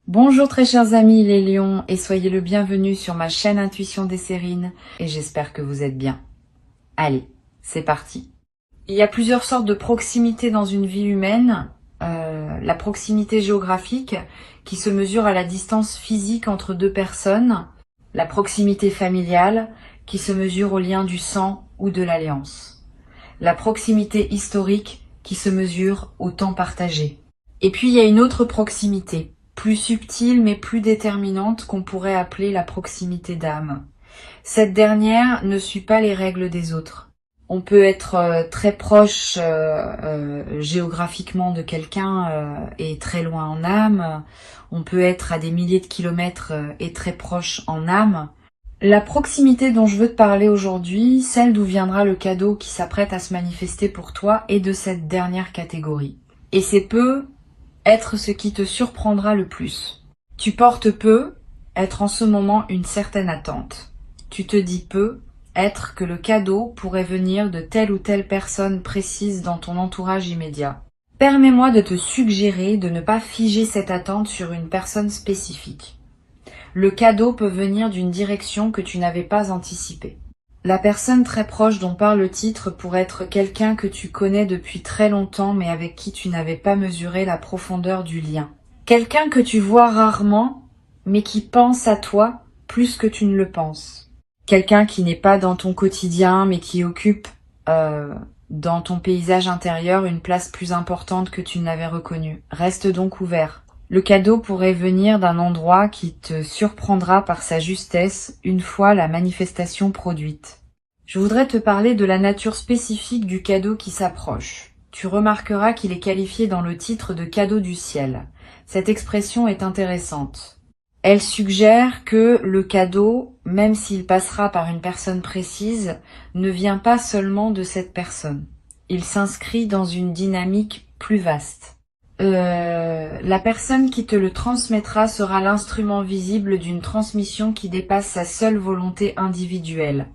Bonjour très chers amis les lions et soyez le bienvenu sur ma chaîne Intuition des Sérines et j'espère que vous êtes bien. Allez, c'est parti. Il y a plusieurs sortes de proximité dans une vie humaine. La proximité géographique qui se mesure à la distance physique entre deux personnes. La proximité familiale qui se mesure au lien du sang ou de l'alliance. La proximité historique qui se mesure au temps partagé. Et puis il y a une autre proximité, plus subtile mais plus déterminante qu'on pourrait appeler la proximité d'âme. Cette dernière ne suit pas les règles des autres. On peut être très proche géographiquement de quelqu'un et très loin en âme. On peut être à des milliers de kilomètres et très proche en âme. La proximité dont je veux te parler aujourd'hui, celle d'où viendra le cadeau qui s'apprête à se manifester pour toi, est de cette dernière catégorie. Et c'est peu être ce qui te surprendra le plus. Tu portes peu être en ce moment une certaine attente. Tu te dis peu être que le cadeau pourrait venir de telle ou telle personne précise dans ton entourage immédiat. Permets-moi de te suggérer de ne pas figer cette attente sur une personne spécifique. Le cadeau peut venir d'une direction que tu n'avais pas anticipée. La personne très proche dont parle le titre pourrait être quelqu'un que tu connais depuis très longtemps mais avec qui tu n'avais pas mesuré la profondeur du lien. Quelqu'un que tu vois rarement mais qui pense à toi plus que tu ne le penses. Quelqu'un qui n'est pas dans ton quotidien mais qui occupe dans ton paysage intérieur une place plus importante que tu n'avais reconnue. Reste donc ouvert. Le cadeau pourrait venir d'un endroit qui te surprendra par sa justesse une fois la manifestation produite. Je voudrais te parler de la nature spécifique du cadeau qui s'approche. Tu remarqueras qu'il est qualifié dans le titre de cadeau du ciel. Cette expression est intéressante. Elle suggère que le cadeau, même s'il passera par une personne précise, ne vient pas seulement de cette personne. Il s'inscrit dans une dynamique plus vaste. La personne qui te le transmettra sera l'instrument visible d'une transmission qui dépasse sa seule volonté individuelle.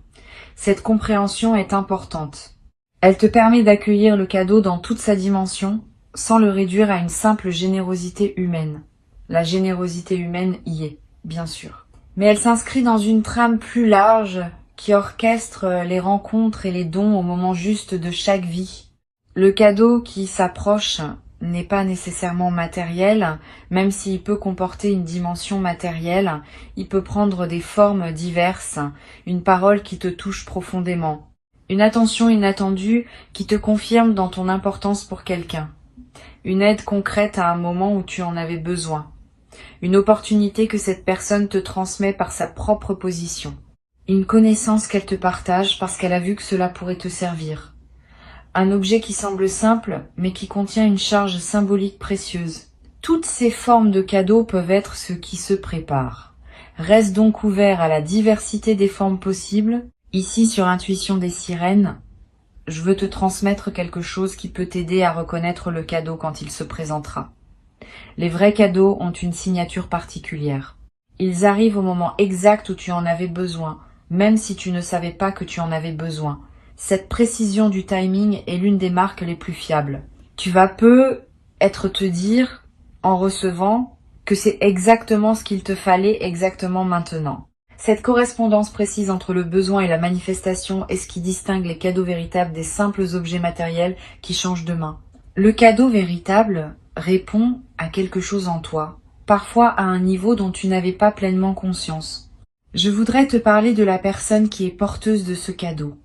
Cette compréhension est importante. Elle te permet d'accueillir le cadeau dans toute sa dimension, sans le réduire à une simple générosité humaine. La générosité humaine y est, bien sûr. Mais elle s'inscrit dans une trame plus large qui orchestre les rencontres et les dons au moment juste de chaque vie. Le cadeau qui s'approche n'est pas nécessairement matériel, même s'il peut comporter une dimension matérielle, il peut prendre des formes diverses, une parole qui te touche profondément, une attention inattendue qui te confirme dans ton importance pour quelqu'un, une aide concrète à un moment où tu en avais besoin, une opportunité que cette personne te transmet par sa propre position, une connaissance qu'elle te partage parce qu'elle a vu que cela pourrait te servir. Un objet qui semble simple, mais qui contient une charge symbolique précieuse. Toutes ces formes de cadeaux peuvent être ce qui se prépare. Reste donc ouvert à la diversité des formes possibles. Ici, sur Intuition des Sirènes, je veux te transmettre quelque chose qui peut t'aider à reconnaître le cadeau quand il se présentera. Les vrais cadeaux ont une signature particulière. Ils arrivent au moment exact où tu en avais besoin, même si tu ne savais pas que tu en avais besoin. Cette précision du timing est l'une des marques les plus fiables. Tu vas peu te dire, en recevant, que c'est exactement ce qu'il te fallait exactement maintenant. Cette correspondance précise entre le besoin et la manifestation est ce qui distingue les cadeaux véritables des simples objets matériels qui changent de main. Le cadeau véritable répond à quelque chose en toi, parfois à un niveau dont tu n'avais pas pleinement conscience. Je voudrais te parler de la personne qui est porteuse de ce cadeau.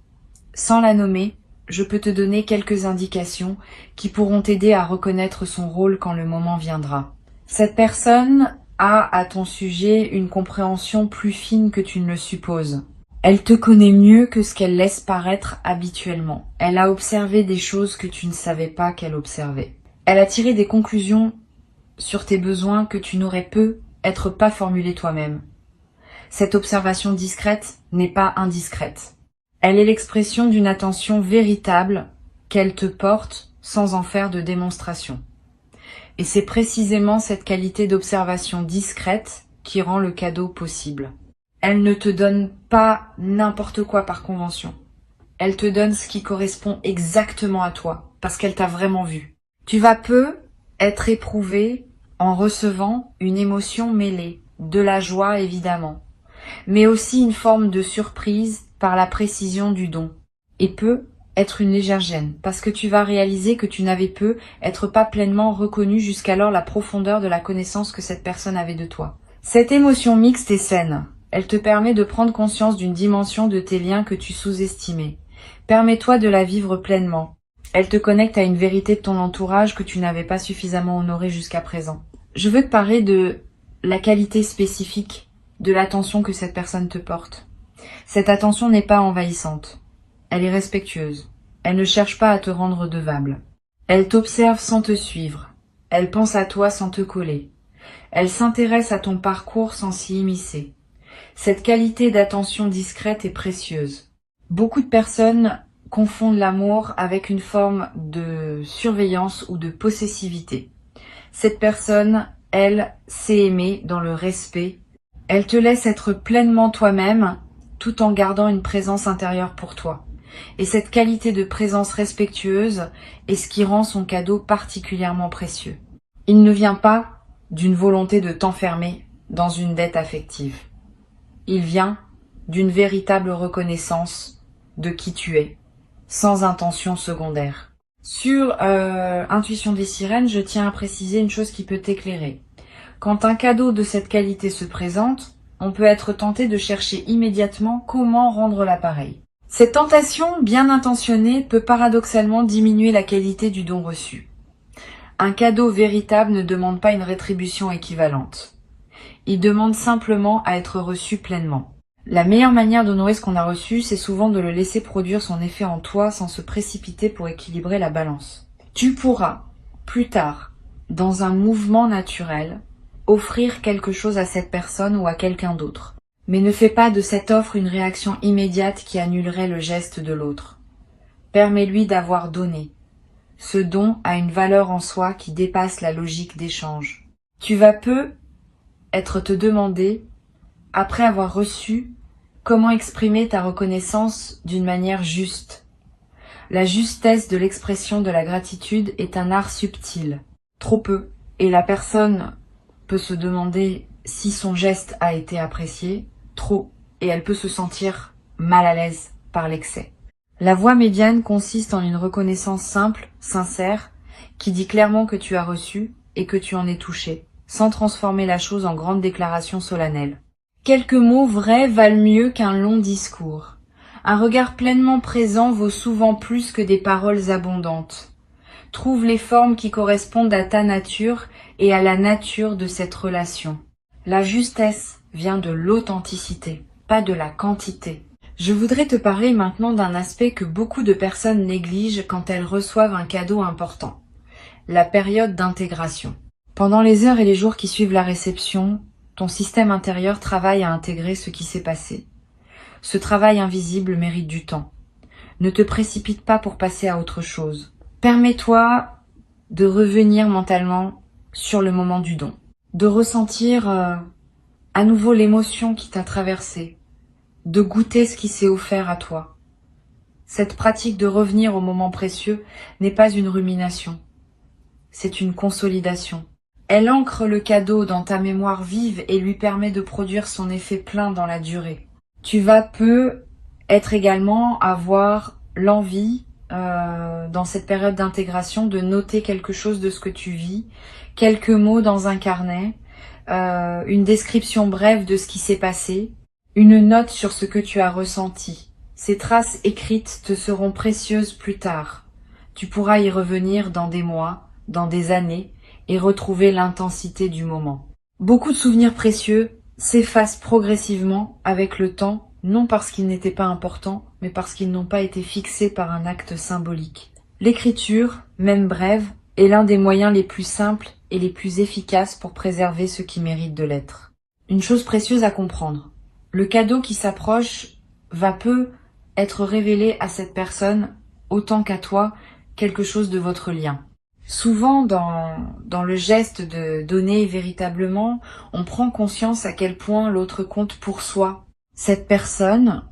Sans la nommer, je peux te donner quelques indications qui pourront t'aider à reconnaître son rôle quand le moment viendra. Cette personne a à ton sujet une compréhension plus fine que tu ne le supposes. Elle te connaît mieux que ce qu'elle laisse paraître habituellement. Elle a observé des choses que tu ne savais pas qu'elle observait. Elle a tiré des conclusions sur tes besoins que tu n'aurais peut-être pas formulés toi-même. Cette observation discrète n'est pas indiscrète. Elle est l'expression d'une attention véritable qu'elle te porte sans en faire de démonstration. Et c'est précisément cette qualité d'observation discrète qui rend le cadeau possible. Elle ne te donne pas n'importe quoi par convention. Elle te donne ce qui correspond exactement à toi, parce qu'elle t'a vraiment vu. Tu vas peu être éprouvé en recevant une émotion mêlée, de la joie évidemment, mais aussi une forme de surprise par la précision du don, et peut être une légère gêne, parce que tu vas réaliser que tu n'avais pu être pas pleinement reconnu jusqu'alors la profondeur de la connaissance que cette personne avait de toi. Cette émotion mixte est saine. Elle te permet de prendre conscience d'une dimension de tes liens que tu sous-estimais. Permets-toi de la vivre pleinement. Elle te connecte à une vérité de ton entourage que tu n'avais pas suffisamment honorée jusqu'à présent. Je veux te parler de la qualité spécifique de l'attention que cette personne te porte. Cette attention n'est pas envahissante. Elle est respectueuse. Elle ne cherche pas à te rendre redevable. Elle t'observe sans te suivre. Elle pense à toi sans te coller. Elle s'intéresse à ton parcours sans s'y immiscer. Cette qualité d'attention discrète est précieuse. Beaucoup de personnes confondent l'amour avec une forme de surveillance ou de possessivité. Cette personne, elle, sait aimer dans le respect. Elle te laisse être pleinement toi-même tout en gardant une présence intérieure pour toi. Et cette qualité de présence respectueuse est ce qui rend son cadeau particulièrement précieux. Il ne vient pas d'une volonté de t'enfermer dans une dette affective. Il vient d'une véritable reconnaissance de qui tu es, sans intention secondaire. Sur Intuition des sirènes, je tiens à préciser une chose qui peut t'éclairer. Quand un cadeau de cette qualité se présente, on peut être tenté de chercher immédiatement comment rendre l'appareil. Cette tentation bien intentionnée peut paradoxalement diminuer la qualité du don reçu. Un cadeau véritable ne demande pas une rétribution équivalente. Il demande simplement à être reçu pleinement. La meilleure manière d'honorer ce qu'on a reçu, c'est souvent de le laisser produire son effet en toi sans se précipiter pour équilibrer la balance. Tu pourras, plus tard, dans un mouvement naturel, offrir quelque chose à cette personne ou à quelqu'un d'autre. Mais ne fais pas de cette offre une réaction immédiate qui annulerait le geste de l'autre. Permets-lui d'avoir donné. Ce don a une valeur en soi qui dépasse la logique d'échange. Tu vas être te demander, après avoir reçu, comment exprimer ta reconnaissance d'une manière juste. La justesse de l'expression de la gratitude est un art subtil. Trop peu. Et la personne peut se demander si son geste a été apprécié, trop, et elle peut se sentir mal à l'aise par l'excès. La voie médiane consiste en une reconnaissance simple, sincère, qui dit clairement que tu as reçu et que tu en es touché, sans transformer la chose en grande déclaration solennelle. Quelques mots vrais valent mieux qu'un long discours. Un regard pleinement présent vaut souvent plus que des paroles abondantes. Trouve les formes qui correspondent à ta nature et à la nature de cette relation. La justesse vient de l'authenticité, pas de la quantité. Je voudrais te parler maintenant d'un aspect que beaucoup de personnes négligent quand elles reçoivent un cadeau important. La période d'intégration. Pendant les heures et les jours qui suivent la réception, ton système intérieur travaille à intégrer ce qui s'est passé. Ce travail invisible mérite du temps. Ne te précipite pas pour passer à autre chose. Permets-toi de revenir mentalement sur le moment du don, de ressentir à nouveau l'émotion qui t'a traversé, de goûter ce qui s'est offert à toi. Cette pratique de revenir au moment précieux n'est pas une rumination, c'est une consolidation. Elle ancre le cadeau dans ta mémoire vive et lui permet de produire son effet plein dans la durée. Tu vas être également avoir l'envie, dans cette période d'intégration, de noter quelque chose de ce que tu vis, quelques mots dans un carnet, une description brève de ce qui s'est passé, une note sur ce que tu as ressenti. Ces traces écrites te seront précieuses plus tard. Tu pourras y revenir dans des mois, dans des années, et retrouver l'intensité du moment. Beaucoup de souvenirs précieux s'effacent progressivement avec le temps, non parce qu'ils n'étaient pas importants, mais parce qu'ils n'ont pas été fixés par un acte symbolique. L'écriture, même brève, est l'un des moyens les plus simples et les plus efficaces pour préserver ce qui mérite de l'être. Une chose précieuse à comprendre. Le cadeau qui s'approche va être révélé à cette personne autant qu'à toi quelque chose de votre lien. Souvent, dans le geste de donner véritablement, on prend conscience à quel point l'autre compte pour soi. Cette personne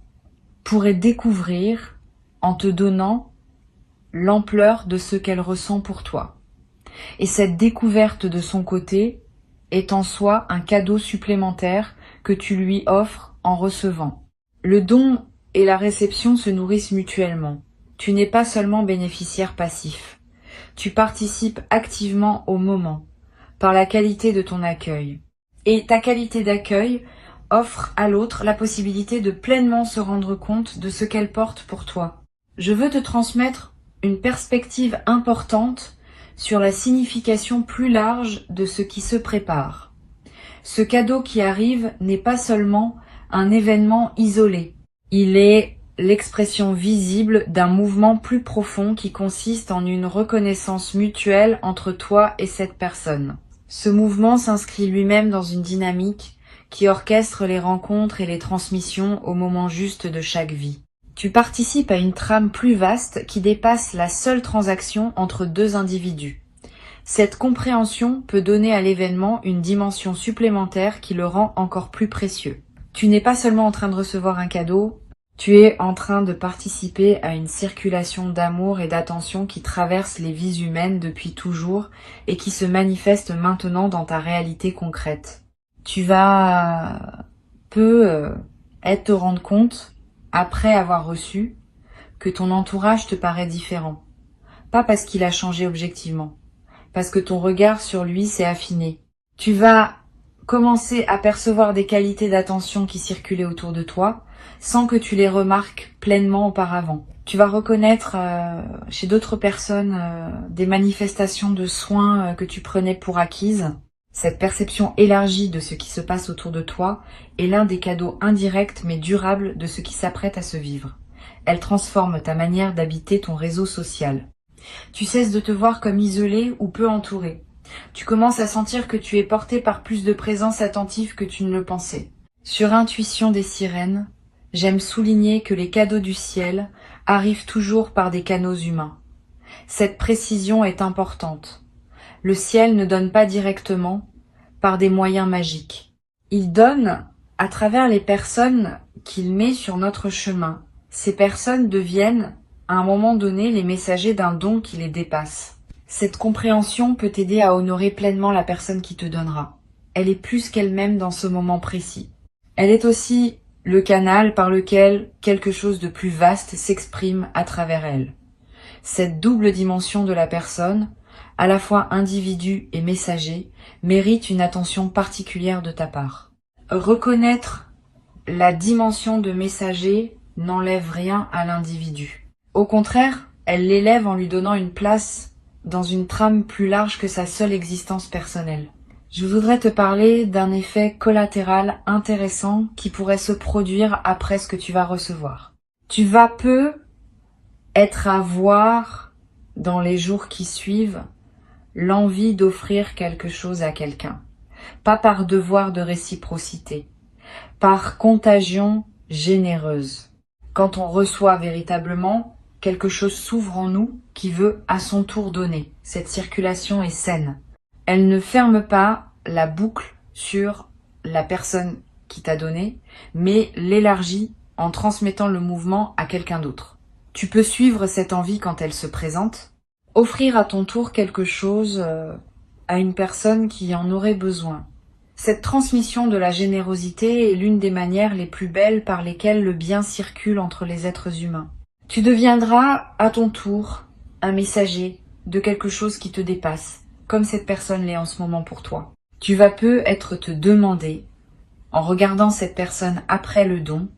pourrait découvrir, en te donnant, l'ampleur de ce qu'elle ressent pour toi. Et cette découverte de son côté est en soi un cadeau supplémentaire que tu lui offres en recevant. Le don et la réception se nourrissent mutuellement. Tu n'es pas seulement bénéficiaire passif. Tu participes activement au moment, par la qualité de ton accueil. Et ta qualité d'accueil offre à l'autre la possibilité de pleinement se rendre compte de ce qu'elle porte pour toi. Je veux te transmettre une perspective importante sur la signification plus large de ce qui se prépare. Ce cadeau qui arrive n'est pas seulement un événement isolé. Il est l'expression visible d'un mouvement plus profond qui consiste en une reconnaissance mutuelle entre toi et cette personne. Ce mouvement s'inscrit lui-même dans une dynamique qui orchestre les rencontres et les transmissions au moment juste de chaque vie. Tu participes à une trame plus vaste qui dépasse la seule transaction entre deux individus. Cette compréhension peut donner à l'événement une dimension supplémentaire qui le rend encore plus précieux. Tu n'es pas seulement en train de recevoir un cadeau, tu es en train de participer à une circulation d'amour et d'attention qui traverse les vies humaines depuis toujours et qui se manifeste maintenant dans ta réalité concrète. Tu vas te rendre compte, après avoir reçu, que ton entourage te paraît différent. Pas parce qu'il a changé objectivement, parce que ton regard sur lui s'est affiné. Tu vas commencer à percevoir des qualités d'attention qui circulaient autour de toi, sans que tu les remarques pleinement auparavant. Tu vas reconnaître chez d'autres personnes des manifestations de soins que tu prenais pour acquises. Cette perception élargie de ce qui se passe autour de toi est l'un des cadeaux indirects mais durables de ce qui s'apprête à se vivre. Elle transforme ta manière d'habiter ton réseau social. Tu cesses de te voir comme isolé ou peu entouré. Tu commences à sentir que tu es porté par plus de présence attentive que tu ne le pensais. Sur Intuition des sirènes, j'aime souligner que les cadeaux du ciel arrivent toujours par des canaux humains. Cette précision est importante. Le ciel ne donne pas directement par des moyens magiques. Il donne à travers les personnes qu'il met sur notre chemin. Ces personnes deviennent, à un moment donné, les messagers d'un don qui les dépasse. Cette compréhension peut t'aider à honorer pleinement la personne qui te donnera. Elle est plus qu'elle-même dans ce moment précis. Elle est aussi le canal par lequel quelque chose de plus vaste s'exprime à travers elle. Cette double dimension de la personne, à la fois individu et messager, mérite une attention particulière de ta part. Reconnaître la dimension de messager n'enlève rien à l'individu. Au contraire, elle l'élève en lui donnant une place dans une trame plus large que sa seule existence personnelle. Je voudrais te parler d'un effet collatéral intéressant qui pourrait se produire après ce que tu vas recevoir. Tu vas être à voir dans les jours qui suivent l'envie d'offrir quelque chose à quelqu'un. Pas par devoir de réciprocité, par contagion généreuse. Quand on reçoit véritablement, quelque chose s'ouvre en nous qui veut à son tour donner. Cette circulation est saine. Elle ne ferme pas la boucle sur la personne qui t'a donné, mais l'élargit en transmettant le mouvement à quelqu'un d'autre. Tu peux suivre cette envie quand elle se présente, offrir à ton tour quelque chose à une personne qui en aurait besoin. Cette transmission de la générosité est l'une des manières les plus belles par lesquelles le bien circule entre les êtres humains. Tu deviendras à ton tour un messager de quelque chose qui te dépasse, comme cette personne l'est en ce moment pour toi. Tu vas peut-être te demander, en regardant cette personne après le don,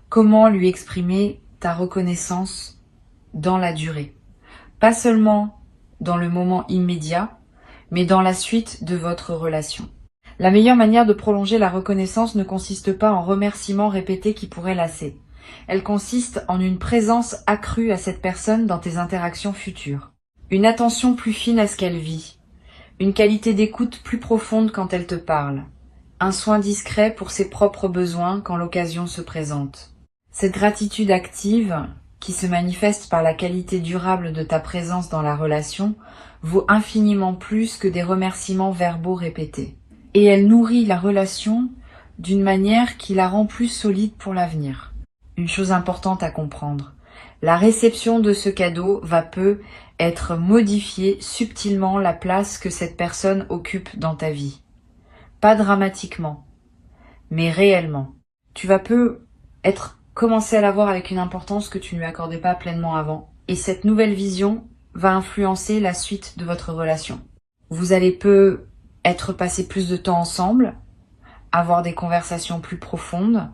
comment lui exprimer ta reconnaissance dans la durée. Pas seulement dans le moment immédiat, mais dans la suite de votre relation. La meilleure manière de prolonger la reconnaissance ne consiste pas en remerciements répétés qui pourraient lasser. Elle consiste en une présence accrue à cette personne dans tes interactions futures. Une attention plus fine à ce qu'elle vit. Une qualité d'écoute plus profonde quand elle te parle. Un soin discret pour ses propres besoins quand l'occasion se présente. Cette gratitude active, qui se manifeste par la qualité durable de ta présence dans la relation, vaut infiniment plus que des remerciements verbaux répétés. Et elle nourrit la relation d'une manière qui la rend plus solide pour l'avenir. Une chose importante à comprendre, La réception de ce cadeau va peu être modifiée subtilement la place que cette personne occupe dans ta vie. Pas dramatiquement, mais réellement. Tu vas peu commencer à la voir avec une importance que tu ne lui accordais pas pleinement avant. Et cette nouvelle vision va influencer la suite de votre relation. Vous allez peu passer plus de temps ensemble, avoir des conversations plus profondes,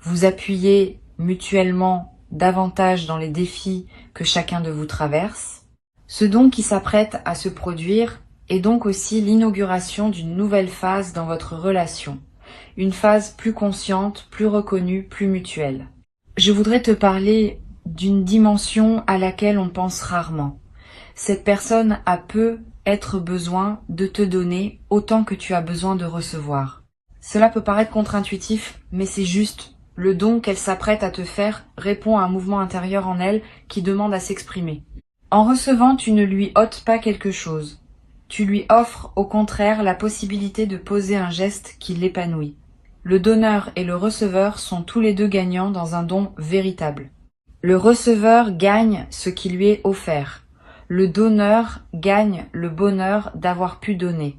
vous appuyer mutuellement davantage dans les défis que chacun de vous traverse. Ce don qui s'apprête à se produire est donc aussi l'inauguration d'une nouvelle phase dans votre relation. Une phase plus consciente, plus reconnue, plus mutuelle. Je voudrais te parler d'une dimension à laquelle on pense rarement. Cette personne a peu besoin de te donner autant que tu as besoin de recevoir. Cela peut paraître contre-intuitif, mais c'est juste. Le don qu'elle s'apprête à te faire répond à un mouvement intérieur en elle qui demande à s'exprimer. En recevant, tu ne lui ôtes pas quelque chose. Tu lui offres au contraire la possibilité de poser un geste qui l'épanouit. Le donneur et le receveur sont tous les deux gagnants dans un don véritable. Le receveur gagne ce qui lui est offert. Le donneur gagne le bonheur d'avoir pu donner.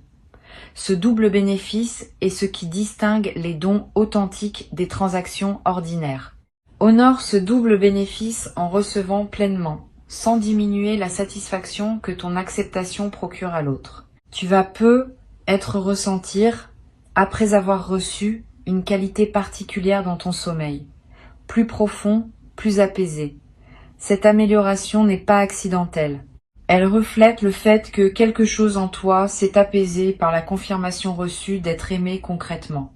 Ce double bénéfice est ce qui distingue les dons authentiques des transactions ordinaires. Honore ce double bénéfice en recevant pleinement, sans diminuer la satisfaction que ton acceptation procure à l'autre. Tu vas peu ressentir, après avoir reçu, une qualité particulière dans ton sommeil, plus profond, plus apaisé. Cette amélioration n'est pas accidentelle. Elle reflète le fait que quelque chose en toi s'est apaisé par la confirmation reçue d'être aimé concrètement.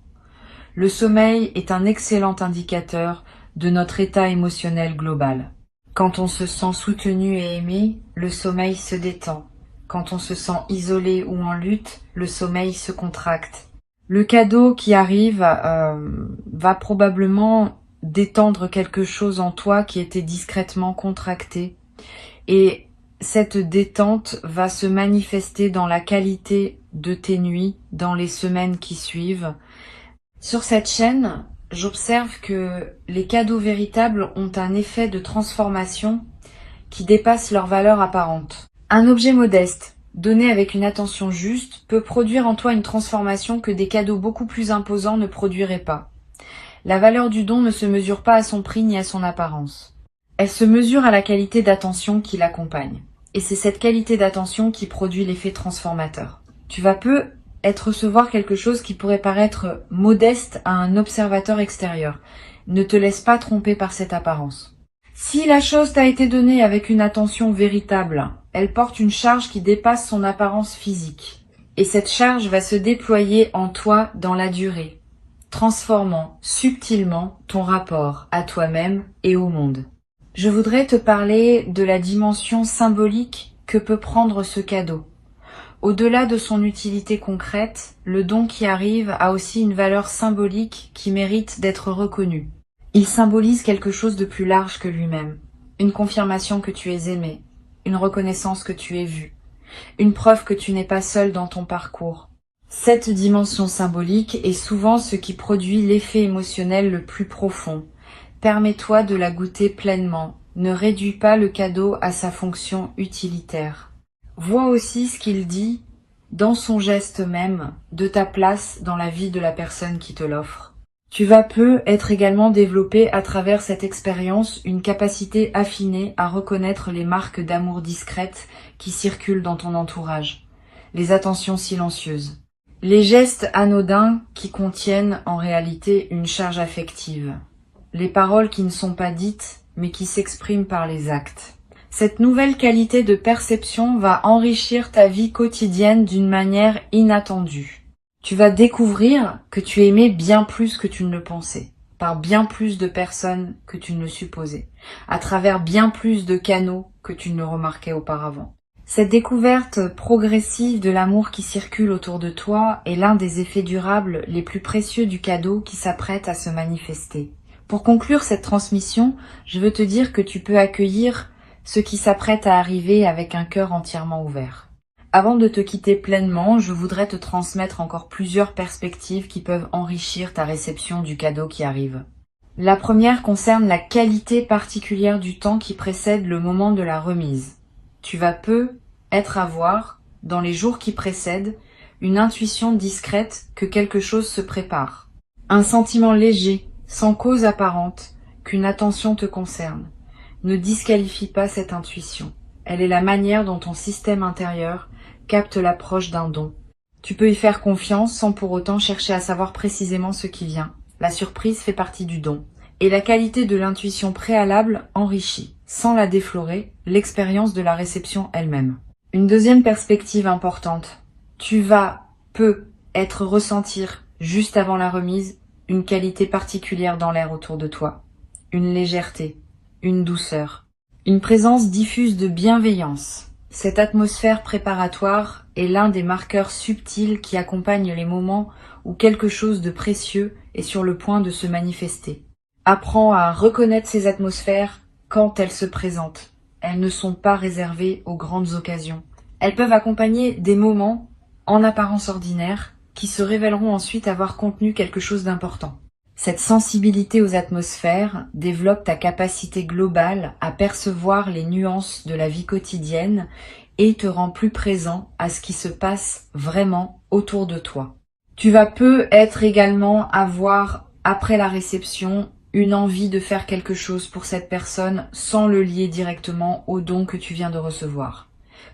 Le sommeil est un excellent indicateur de notre état émotionnel global. Quand on se sent soutenu et aimé, le sommeil se détend. Quand on se sent isolé ou en lutte, le sommeil se contracte. Le cadeau qui arrive va probablement détendre quelque chose en toi qui était discrètement contracté. Et cette détente va se manifester dans la qualité de tes nuits dans les semaines qui suivent. Sur cette chaîne, j'observe que les cadeaux véritables ont un effet de transformation qui dépasse leur valeur apparente. Un objet modeste, donné avec une attention juste, peut produire en toi une transformation que des cadeaux beaucoup plus imposants ne produiraient pas. La valeur du don ne se mesure pas à son prix ni à son apparence. Elle se mesure à la qualité d'attention qui l'accompagne. Et c'est cette qualité d'attention qui produit l'effet transformateur. Tu vas peu recevoir quelque chose qui pourrait paraître modeste à un observateur extérieur. Ne te laisse pas tromper par cette apparence. Si la chose t'a été donnée avec une attention véritable, elle porte une charge qui dépasse son apparence physique. Et cette charge va se déployer en toi dans la durée, transformant subtilement ton rapport à toi-même et au monde. Je voudrais te parler de la dimension symbolique que peut prendre ce cadeau. Au-delà de son utilité concrète, le don qui arrive a aussi une valeur symbolique qui mérite d'être reconnue. Il symbolise quelque chose de plus large que lui-même. Une confirmation que tu es aimé, une reconnaissance que tu es vu, une preuve que tu n'es pas seul dans ton parcours. Cette dimension symbolique est souvent ce qui produit l'effet émotionnel le plus profond. Permets-toi de la goûter pleinement. Ne réduis pas le cadeau à sa fonction utilitaire. Vois aussi ce qu'il dit dans son geste même de ta place dans la vie de la personne qui te l'offre. Tu vas peu être également développé à travers cette expérience une capacité affinée à reconnaître les marques d'amour discrètes qui circulent dans ton entourage, les attentions silencieuses, les gestes anodins qui contiennent en réalité une charge affective, les paroles qui ne sont pas dites mais qui s'expriment par les actes. Cette nouvelle qualité de perception va enrichir ta vie quotidienne d'une manière inattendue. Tu vas découvrir que tu es aimé bien plus que tu ne le pensais, par bien plus de personnes que tu ne le supposais, à travers bien plus de canaux que tu ne le remarquais auparavant. Cette découverte progressive de l'amour qui circule autour de toi est l'un des effets durables les plus précieux du cadeau qui s'apprête à se manifester. Pour conclure cette transmission, je veux te dire que tu peux accueillir ce qui s'apprête à arriver avec un cœur entièrement ouvert. Avant de te quitter pleinement, je voudrais te transmettre encore plusieurs perspectives qui peuvent enrichir ta réception du cadeau qui arrive. La première concerne la qualité particulière du temps qui précède le moment de la remise. Tu vas avoir, dans les jours qui précèdent, une intuition discrète que quelque chose se prépare. Un sentiment léger, sans cause apparente, qu'une attention te concerne. Ne disqualifie pas cette intuition. Elle est la manière dont ton système intérieur capte l'approche d'un don. Tu peux y faire confiance sans pour autant chercher à savoir précisément ce qui vient. La surprise fait partie du don. Et la qualité de l'intuition préalable enrichit, sans la déflorer, l'expérience de la réception elle-même. Une deuxième perspective importante. Tu peux ressentir, juste avant la remise, une qualité particulière dans l'air autour de toi. Une légèreté, une douceur, une présence diffuse de bienveillance. Cette atmosphère préparatoire est l'un des marqueurs subtils qui accompagnent les moments où quelque chose de précieux est sur le point de se manifester. Apprends à reconnaître ces atmosphères quand elles se présentent. Elles ne sont pas réservées aux grandes occasions. Elles peuvent accompagner des moments, en apparence ordinaires, qui se révéleront ensuite avoir contenu quelque chose d'important. Cette sensibilité aux atmosphères développe ta capacité globale à percevoir les nuances de la vie quotidienne et te rend plus présent à ce qui se passe vraiment autour de toi. Tu vas également avoir, après la réception, une envie de faire quelque chose pour cette personne sans le lier directement au don que tu viens de recevoir.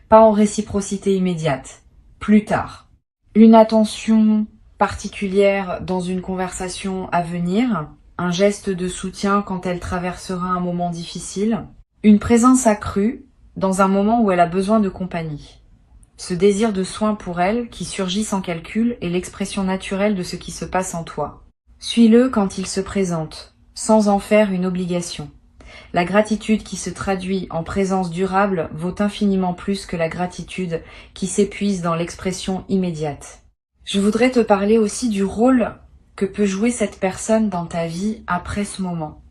Pas en réciprocité immédiate, plus tard. Une attention particulière dans une conversation à venir, un geste de soutien quand elle traversera un moment difficile, une présence accrue dans un moment où elle a besoin de compagnie. Ce désir de soin pour elle, qui surgit sans calcul, est l'expression naturelle de ce qui se passe en toi. Suis-le quand il se présente, sans en faire une obligation. La gratitude qui se traduit en présence durable vaut infiniment plus que la gratitude qui s'épuise dans l'expression immédiate. Je voudrais te parler aussi du rôle que peut jouer cette personne dans ta vie après ce moment.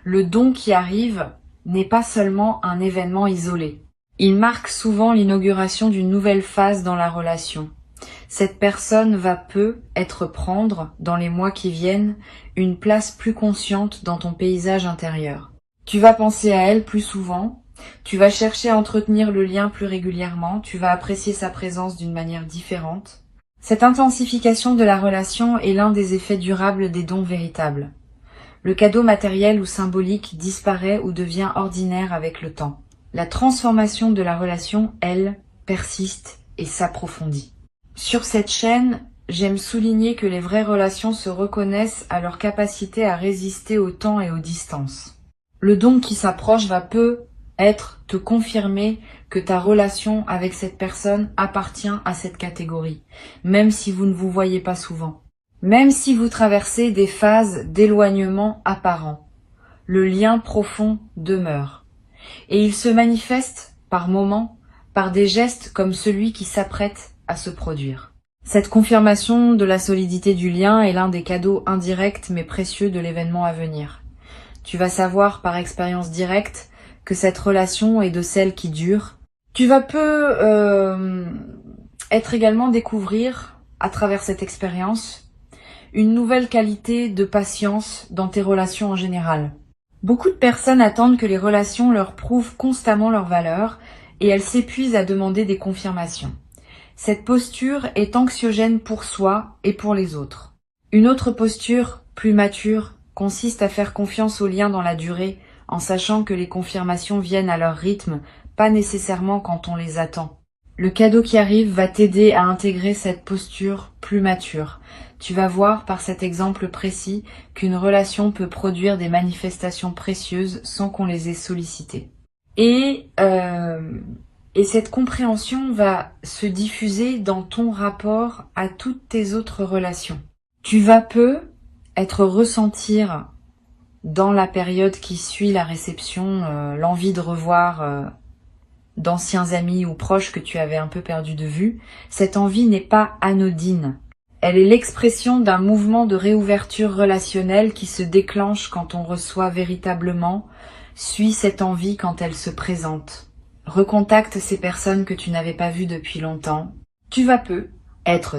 Le don qui arrive n'est pas seulement un événement isolé. Il marque souvent l'inauguration d'une nouvelle phase dans la relation. Cette personne va prendre, dans les mois qui viennent, une place plus consciente dans ton paysage intérieur. Tu vas penser à elle plus souvent, tu vas chercher à entretenir le lien plus régulièrement, tu vas apprécier sa présence d'une manière différente. Cette intensification de la relation est l'un des effets durables des dons véritables. Le cadeau matériel ou symbolique disparaît ou devient ordinaire avec le temps. La transformation de la relation, elle, persiste et s'approfondit. Sur cette chaîne, j'aime souligner que les vraies relations se reconnaissent à leur capacité à résister au temps et aux distances. Le don qui s'approche va te confirmer que ta relation avec cette personne appartient à cette catégorie, même si vous ne vous voyez pas souvent. Même si vous traversez des phases d'éloignement apparent, le lien profond demeure. Et il se manifeste, par moments, par des gestes comme celui qui s'apprête à se produire. Cette confirmation de la solidité du lien est l'un des cadeaux indirects mais précieux de l'événement à venir. Tu vas savoir par expérience directe que cette relation est de celles qui durent. Tu vas également découvrir, à travers cette expérience, une nouvelle qualité de patience dans tes relations en général. Beaucoup de personnes attendent que les relations leur prouvent constamment leur valeur et elles s'épuisent à demander des confirmations. Cette posture est anxiogène pour soi et pour les autres. Une autre posture, plus mature, consiste à faire confiance aux liens dans la durée, en sachant que les confirmations viennent à leur rythme, pas nécessairement quand on les attend. Le cadeau qui arrive va t'aider à intégrer cette posture plus mature. Tu vas voir par cet exemple précis qu'une relation peut produire des manifestations précieuses sans qu'on les ait sollicitées. Et cette compréhension va se diffuser dans ton rapport à toutes tes autres relations. Tu vas ressentir dans la période qui suit la réception l'envie de revoir d'anciens amis ou proches que tu avais un peu perdu de vue. Cette envie n'est pas anodine. Elle est l'expression d'un mouvement de réouverture relationnelle qui se déclenche quand on reçoit véritablement, suit cette envie quand elle se présente. Recontacte ces personnes que tu n'avais pas vues depuis longtemps. Tu vas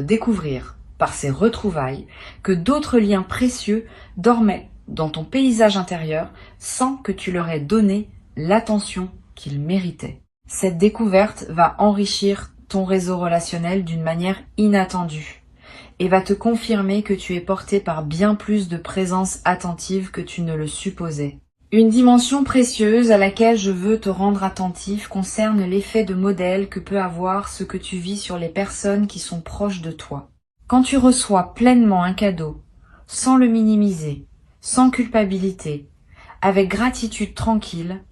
découvrir par ces retrouvailles que d'autres liens précieux dormaient dans ton paysage intérieur sans que tu leur aies donné l'attention qu'ils méritaient. Cette découverte va enrichir ton réseau relationnel d'une manière inattendue et va te confirmer que tu es porté par bien plus de présence attentive que tu ne le supposais. Une dimension précieuse à laquelle je veux te rendre attentif concerne l'effet de modèle que peut avoir ce que tu vis sur les personnes qui sont proches de toi. Quand tu reçois pleinement un cadeau, sans le minimiser, sans culpabilité, avec gratitude tranquille,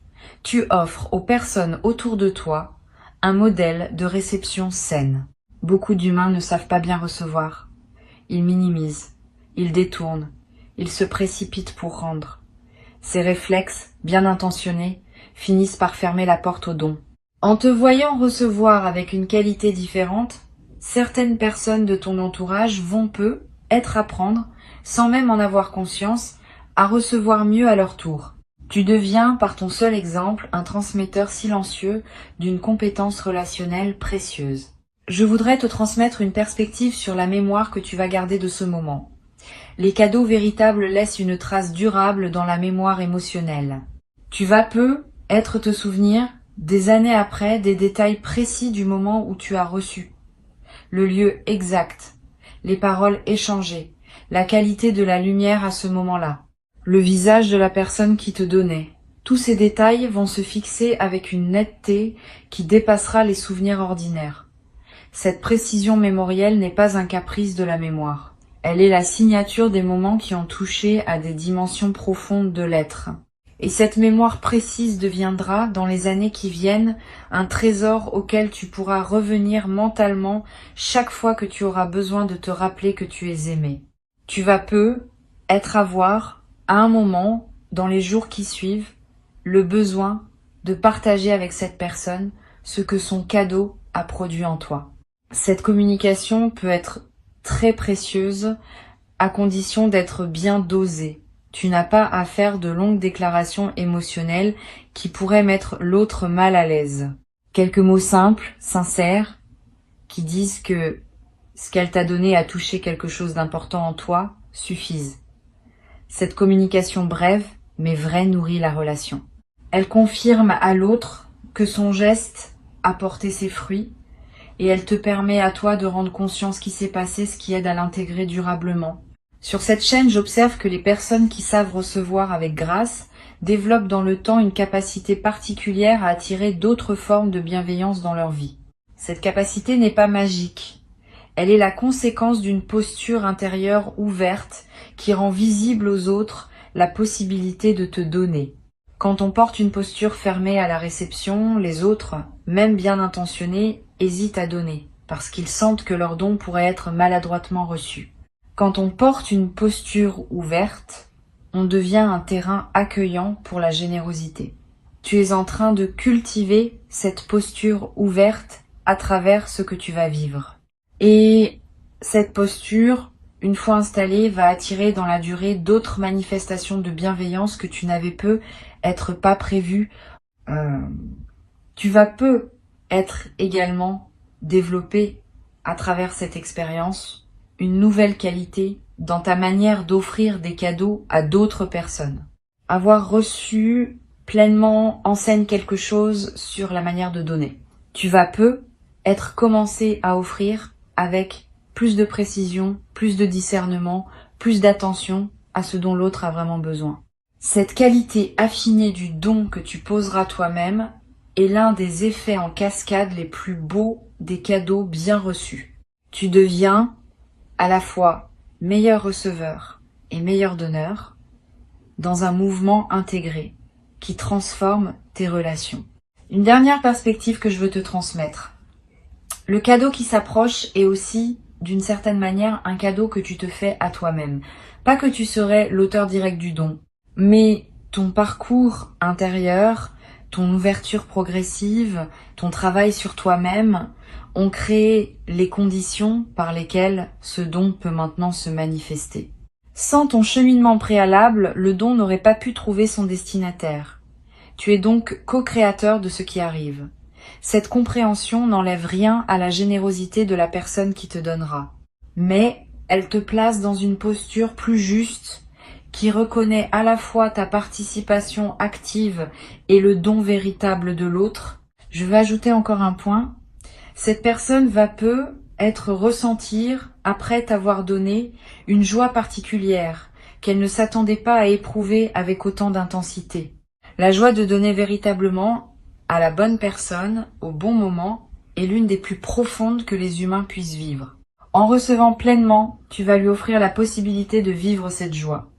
tu offres aux personnes autour de toi un modèle de réception saine. Beaucoup d'humains ne savent pas bien recevoir. Ils minimisent, ils détournent, ils se précipitent pour rendre. Ces réflexes, bien intentionnés, finissent par fermer la porte au don. En te voyant recevoir avec une qualité différente, certaines personnes de ton entourage vont être apprendre, sans même en avoir conscience, à recevoir mieux à leur tour. Tu deviens, par ton seul exemple, un transmetteur silencieux d'une compétence relationnelle précieuse. Je voudrais te transmettre une perspective sur la mémoire que tu vas garder de ce moment. Les cadeaux véritables laissent une trace durable dans la mémoire émotionnelle. Tu vas te souvenir, des années après, des détails précis du moment où tu as reçu. Le lieu exact, les paroles échangées, la qualité de la lumière à ce moment-là, le visage de la personne qui te donnait. Tous ces détails vont se fixer avec une netteté qui dépassera les souvenirs ordinaires. Cette précision mémorielle n'est pas un caprice de la mémoire. Elle est la signature des moments qui ont touché à des dimensions profondes de l'être. Et cette mémoire précise deviendra, dans les années qui viennent, un trésor auquel tu pourras revenir mentalement chaque fois que tu auras besoin de te rappeler que tu es aimé. Tu vas avoir, à un moment, dans les jours qui suivent, le besoin de partager avec cette personne ce que son cadeau a produit en toi. Cette communication peut être très précieuse à condition d'être bien dosée. Tu n'as pas à faire de longues déclarations émotionnelles qui pourraient mettre l'autre mal à l'aise. Quelques mots simples, sincères, qui disent que ce qu'elle t'a donné a touché quelque chose d'important en toi, suffisent. Cette communication brève, mais vraie, nourrit la relation. Elle confirme à l'autre que son geste a porté ses fruits, et elle te permet à toi de rendre conscience qui s'est passé, ce qui aide à l'intégrer durablement. Sur cette chaîne, j'observe que les personnes qui savent recevoir avec grâce développent dans le temps une capacité particulière à attirer d'autres formes de bienveillance dans leur vie. Cette capacité n'est pas magique. Elle est la conséquence d'une posture intérieure ouverte qui rend visible aux autres la possibilité de te donner. Quand on porte une posture fermée à la réception, les autres, même bien intentionnés, hésitent à donner, parce qu'ils sentent que leur don pourrait être maladroitement reçu. Quand on porte une posture ouverte, on devient un terrain accueillant pour la générosité. Tu es en train de cultiver cette posture ouverte à travers ce que tu vas vivre. Et cette posture, une fois installée, va attirer dans la durée d'autres manifestations de bienveillance que tu n'avais être pas prévues. Tu vas être également développé à travers cette expérience une nouvelle qualité dans ta manière d'offrir des cadeaux à d'autres personnes. Avoir reçu pleinement enseigne quelque chose sur la manière de donner. Tu vas être commencé à offrir avec plus de précision, plus de discernement, plus d'attention à ce dont l'autre a vraiment besoin. Cette qualité affinée du don que tu poseras toi-même est l'un des effets en cascade les plus beaux des cadeaux bien reçus. Tu deviens à la fois meilleur receveur et meilleur donneur dans un mouvement intégré qui transforme tes relations. Une dernière perspective que je veux te transmettre. Le cadeau qui s'approche est aussi, d'une certaine manière, un cadeau que tu te fais à toi-même. Pas que tu serais l'auteur direct du don, mais ton parcours intérieur, ton ouverture progressive, ton travail sur toi-même ont créé les conditions par lesquelles ce don peut maintenant se manifester. Sans ton cheminement préalable, le don n'aurait pas pu trouver son destinataire. Tu es donc co-créateur de ce qui arrive. Cette compréhension n'enlève rien à la générosité de la personne qui te donnera, mais elle te place dans une posture plus juste qui reconnaît à la fois ta participation active et le don véritable de l'autre. Je vais ajouter encore un point. Cette personne va ressentir, après t'avoir donné, une joie particulière qu'elle ne s'attendait pas à éprouver avec autant d'intensité. La joie de donner véritablement à la bonne personne, au bon moment, est l'une des plus profondes que les humains puissent vivre. En recevant pleinement, tu vas lui offrir la possibilité de vivre cette joie.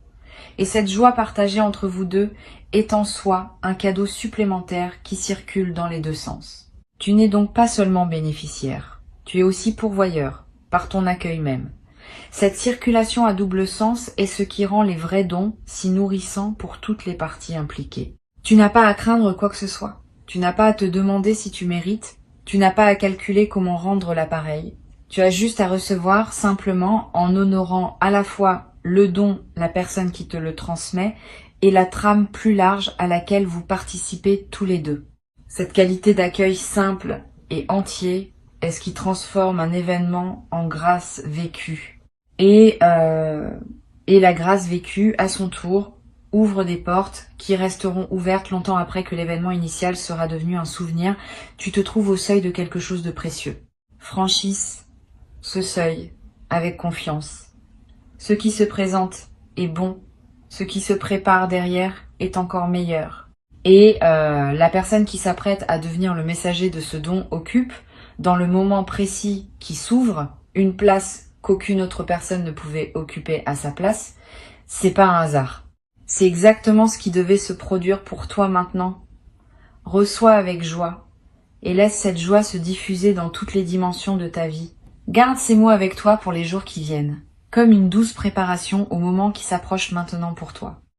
Et cette joie partagée entre vous deux est en soi un cadeau supplémentaire qui circule dans les deux sens. Tu n'es donc pas seulement bénéficiaire, tu es aussi pourvoyeur, par ton accueil même. Cette circulation à double sens est ce qui rend les vrais dons si nourrissants pour toutes les parties impliquées. Tu n'as pas à craindre quoi que ce soit, tu n'as pas à te demander si tu mérites, tu n'as pas à calculer comment rendre l'appareil. Tu as juste à recevoir simplement en honorant à la fois le don, la personne qui te le transmet, et la trame plus large à laquelle vous participez tous les deux. Cette qualité d'accueil simple et entier est ce qui transforme un événement en grâce vécue. Et la grâce vécue, à son tour, ouvre des portes qui resteront ouvertes longtemps après que l'événement initial sera devenu un souvenir. Tu te trouves au seuil de quelque chose de précieux. Franchisse ce seuil avec confiance. Ce qui se présente est bon, ce qui se prépare derrière est encore meilleur. Et la personne qui s'apprête à devenir le messager de ce don occupe, dans le moment précis qui s'ouvre, une place qu'aucune autre personne ne pouvait occuper à sa place. C'est pas un hasard. C'est exactement ce qui devait se produire pour toi maintenant. Reçois avec joie et laisse cette joie se diffuser dans toutes les dimensions de ta vie. Garde ces mots avec toi pour les jours qui viennent, comme une douce préparation au moment qui s'approche maintenant pour toi.